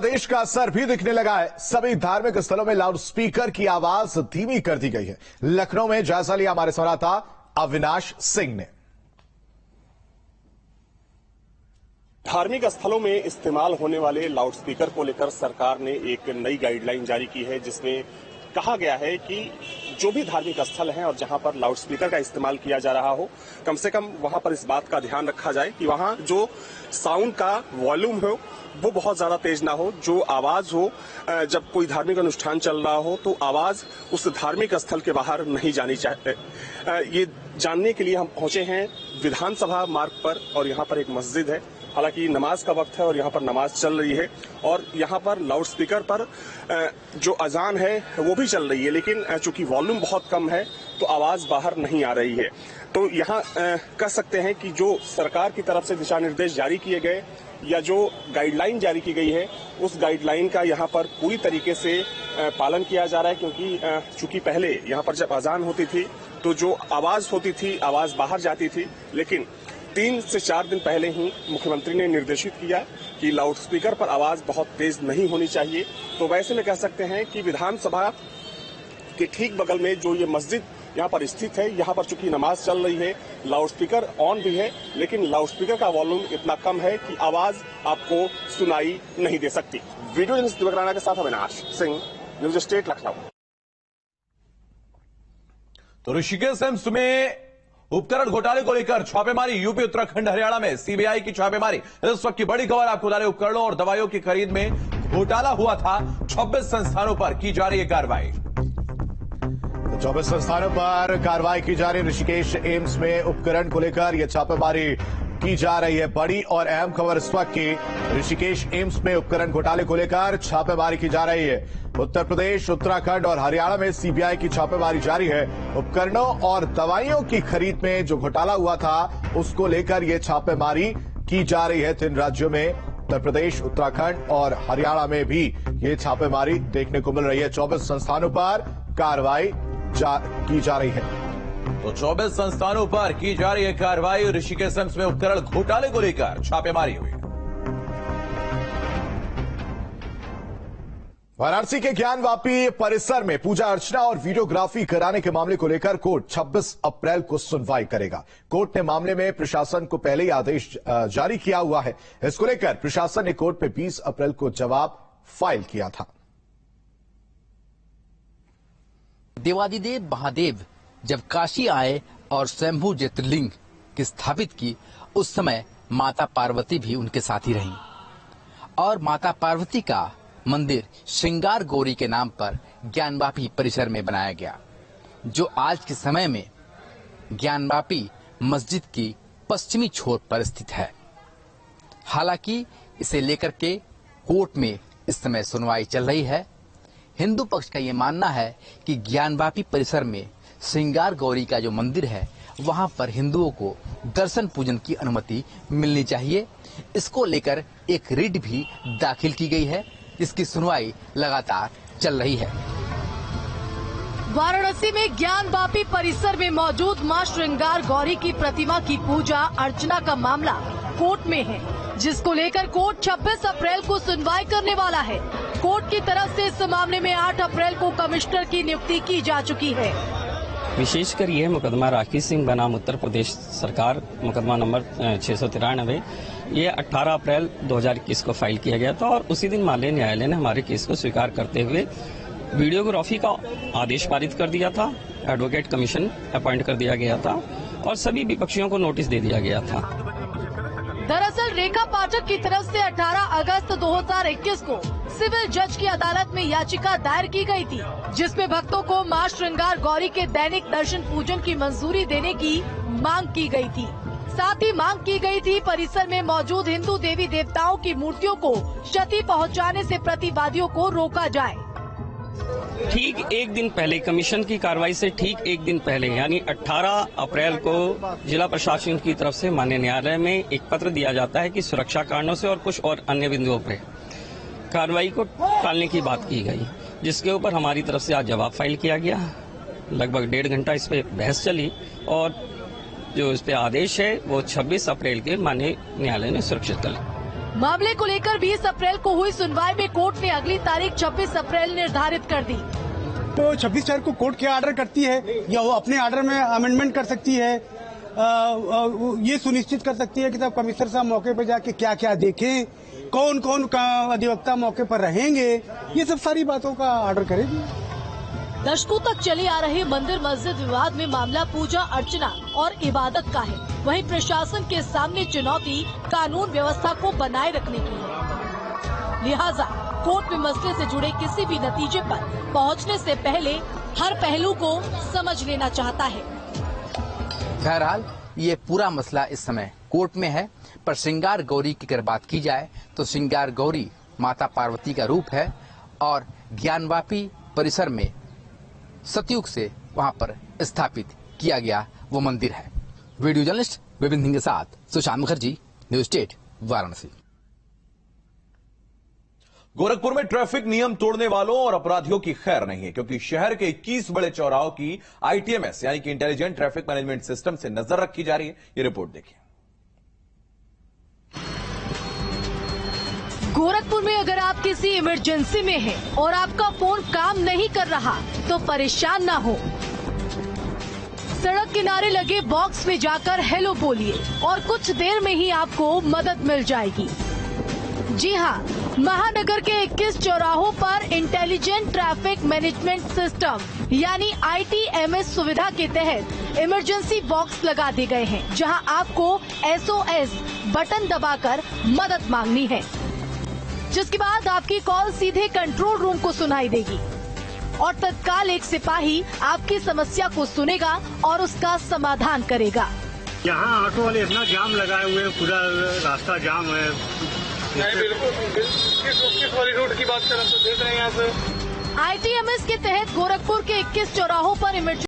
देश का असर भी दिखने लगा है। सभी धार्मिक स्थलों में लाउड स्पीकर की आवाज धीमी कर दी गई है। लखनऊ में जायजा लिया हमारे संवाददाता अविनाश सिंह ने। धार्मिक स्थलों में इस्तेमाल होने वाले लाउडस्पीकर को लेकर सरकार ने एक नई गाइडलाइन जारी की है, जिसमें कहा गया है कि जो भी धार्मिक स्थल हैं और जहां पर लाउडस्पीकर का इस्तेमाल किया जा रहा हो, कम से कम वहां पर इस बात का ध्यान रखा जाए कि वहां जो साउंड का वॉल्यूम हो वो बहुत ज्यादा तेज ना हो। जो आवाज हो, जब कोई धार्मिक अनुष्ठान चल रहा हो तो आवाज उस धार्मिक स्थल के बाहर नहीं जानी चाहिए। ये जानने के लिए हम पहुंचे हैं विधानसभा मार्ग पर, और यहाँ पर एक मस्जिद है। हालांकि नमाज का वक्त है और यहाँ पर नमाज चल रही है, और यहाँ पर लाउडस्पीकर पर जो अजान है वो भी चल रही है, लेकिन चूंकि वॉल्यूम बहुत कम है तो आवाज बाहर नहीं आ रही है। तो यहाँ कह सकते हैं कि जो सरकार की तरफ से दिशा निर्देश जारी किए गए या जो गाइडलाइन जारी की गई है, उस गाइडलाइन का यहाँ पर पूरी तरीके से पालन किया जा रहा है, क्योंकि चूंकि पहले यहाँ पर जब अजान होती थी तो जो आवाज होती थी आवाज बाहर जाती थी, लेकिन 3 से 4 दिन पहले ही मुख्यमंत्री ने निर्देशित किया कि लाउडस्पीकर पर आवाज बहुत तेज नहीं होनी चाहिए। तो वैसे में कह सकते हैं कि विधानसभा के ठीक बगल में जो ये मस्जिद यहाँ पर स्थित है, यहाँ पर चूंकि नमाज चल रही है, लाउडस्पीकर ऑन भी है, लेकिन लाउडस्पीकर का वॉल्यूम इतना कम है कि आवाज आपको सुनाई नहीं दे सकती। वीडियो जर्नलिस्ट दिवक राणा के साथ अविनाश सिंह, न्यूज स्टेट लखनऊ। तो ऋषिकेश एम्स में उपकरण घोटाले को लेकर छापेमारी। यूपी, उत्तराखंड, हरियाणा में सीबीआई की छापेमारी। इस वक्त की बड़ी खबर आपको बता रहे, उपकरणों और दवाइयों की खरीद में घोटाला हुआ था। 26 संस्थानों पर की जा रही है कार्रवाई। 24 संस्थानों पर कार्रवाई की जा रही है। ऋषिकेश एम्स में उपकरण को लेकर यह छापेमारी की जा रही है। बड़ी और अहम खबर इस वक्त की, ऋषिकेश एम्स में उपकरण घोटाले को लेकर छापेमारी की जा रही है। उत्तर प्रदेश, उत्तराखंड और हरियाणा में सीबीआई की छापेमारी जारी है। उपकरणों और दवाइयों की खरीद में जो घोटाला हुआ था उसको लेकर यह छापेमारी की जा रही है। 3 राज्यों में, उत्तर प्रदेश, उत्तराखंड और हरियाणा में भी ये छापेमारी देखने को मिल रही है। 24 संस्थानों पर कार्रवाई की जा रही है। तो 24 संस्थानों पर की जा रही है कार्रवाई। ऋषिकेश एम्स में उपकरण घोटाले को लेकर छापेमारी हुई। वाराणसी के ज्ञानवापी परिसर में पूजा अर्चना और वीडियोग्राफी कराने के मामले को लेकर कोर्ट 26 अप्रैल को सुनवाई करेगा। कोर्ट ने मामले में प्रशासन को पहले ही आदेश जारी किया हुआ है। इसको लेकर प्रशासन ने कोर्ट में 20 अप्रैल को जवाब फाइल किया था। देवादिदेव महादेव जब काशी आए और स्वयंभू ज्योतिर्लिंग की स्थापित की, उस समय माता पार्वती भी उनके साथ ही रहीं, और माता पार्वती का मंदिर श्रृंगार गौरी के नाम पर ज्ञानवापी परिसर में बनाया गया, जो आज के समय में ज्ञानवापी मस्जिद की पश्चिमी छोर पर स्थित है। हालांकि इसे लेकर के कोर्ट में इस समय सुनवाई चल रही है। हिंदू पक्ष का ये मानना है कि ज्ञानवापी परिसर में श्रृंगार गौरी का जो मंदिर है, वहां पर हिंदुओं को दर्शन पूजन की अनुमति मिलनी चाहिए। इसको लेकर एक रिट भी दाखिल की गई है, जिसकी सुनवाई लगातार चल रही है। वाराणसी में ज्ञानवापी परिसर में मौजूद मां श्रृंगार गौरी की प्रतिमा की पूजा अर्चना का मामला कोर्ट में है, जिसको लेकर कोर्ट 26 अप्रैल को सुनवाई करने वाला है। कोर्ट की तरफ से इस मामले में 8 अप्रैल को कमिश्नर की नियुक्ति की जा चुकी है। विशेषकर यह मुकदमा राकेश सिंह बनाम उत्तर प्रदेश सरकार, मुकदमा नंबर 693, ये 18 अप्रैल 2021 को फाइल किया गया था, और उसी दिन माननीय न्यायालय ने हमारे केस को स्वीकार करते हुए वीडियोग्राफी का आदेश पारित कर दिया था। एडवोकेट कमीशन अपॉइंट कर दिया गया था और सभी विपक्षियों को नोटिस दे दिया गया था। दरअसल रेखा पाठक की तरफ से 18 अगस्त 2021 को सिविल जज की अदालत में याचिका दायर की गई थी, जिसमें भक्तों को मां श्रृंगार गौरी के दैनिक दर्शन पूजन की मंजूरी देने की मांग की गई थी। साथ ही मांग की गई थी परिसर में मौजूद हिंदू देवी देवताओं की मूर्तियों को क्षति पहुंचाने से प्रतिवादियों को रोका जाए। ठीक एक दिन पहले, कमीशन की कार्रवाई से ठीक एक दिन पहले, यानी 18 अप्रैल को जिला प्रशासन की तरफ से माननीय न्यायालय में एक पत्र दिया जाता है कि सुरक्षा कारणों से और कुछ और अन्य बिंदुओं पर कार्रवाई को टालने की बात की गई, जिसके ऊपर हमारी तरफ से आज जवाब फाइल किया गया। लगभग 1.5 घंटा इस पे बहस चली, और जो इस पे आदेश है वो 26 अप्रैल के माननीय न्यायालय ने सुरक्षित कर लिया। मामले को लेकर 20 अप्रैल को हुई सुनवाई में कोर्ट ने अगली तारीख 26 अप्रैल निर्धारित कर दी। तो 26 तारीख को कोर्ट क्या ऑर्डर करती है या वो अपने ऑर्डर में अमेंडमेंट कर सकती है, ये सुनिश्चित कर सकती है कि तब कमिश्नर साहब मौके पर जाके क्या क्या देखें, कौन कौन अधिवक्ता मौके पर रहेंगे, ये सब सारी बातों का ऑर्डर करेगी। दशकों तक चली आ रही मंदिर मस्जिद विवाद में मामला पूजा अर्चना और इबादत का है। वहीं प्रशासन के सामने चुनौती कानून व्यवस्था को बनाए रखने की है। लिहाजा कोर्ट में मसले से जुड़े किसी भी नतीजे पर पहुंचने से पहले हर पहलू को समझ लेना चाहता है। बहरहाल ये पूरा मसला इस समय कोर्ट में है, पर श्रृंगार गौरी की अगर बात की जाए तो श्रृंगार गौरी माता पार्वती का रूप है और ज्ञानवापी परिसर में सतयुग से वहां पर स्थापित किया गया वो मंदिर है। वीडियो जर्नलिस्ट विपिन सिंह के साथ सुशांत मुखर्जी, न्यूज स्टेट, वाराणसी। गोरखपुर में ट्रैफिक नियम तोड़ने वालों और अपराधियों की खैर नहीं है, क्योंकि शहर के 21 बड़े चौराहों की ITMS यानी कि इंटेलिजेंट ट्रैफिक मैनेजमेंट सिस्टम से नजर रखी जा रही है। ये रिपोर्ट देखिए। गोरखपुर में अगर आप किसी इमरजेंसी में हैं और आपका फोन काम नहीं कर रहा तो परेशान ना हो। सड़क किनारे लगे बॉक्स में जाकर हेलो बोलिए और कुछ देर में ही आपको मदद मिल जाएगी। जी हाँ, महानगर के 21 चौराहों पर इंटेलिजेंट ट्रैफिक मैनेजमेंट सिस्टम यानी ITMS सुविधा के तहत इमरजेंसी बॉक्स लगा दिए गए हैं, जहां आपको SOS बटन दबाकर मदद मांगनी है, जिसके बाद आपकी कॉल सीधे कंट्रोल रूम को सुनाई देगी और तत्काल एक सिपाही आपकी समस्या को सुनेगा और उसका समाधान करेगा। यहाँ ऑटो वाले इतना जाम लगाए हुए हैं, पूरा रास्ता जाम है। नहीं, बिल्कुल। किस वाली रूट की बात कर रहे हैं, तो देख रहे हैं यहाँ से। ITMS के तहत गोरखपुर के 21 चौराहों पर इमरजेंसी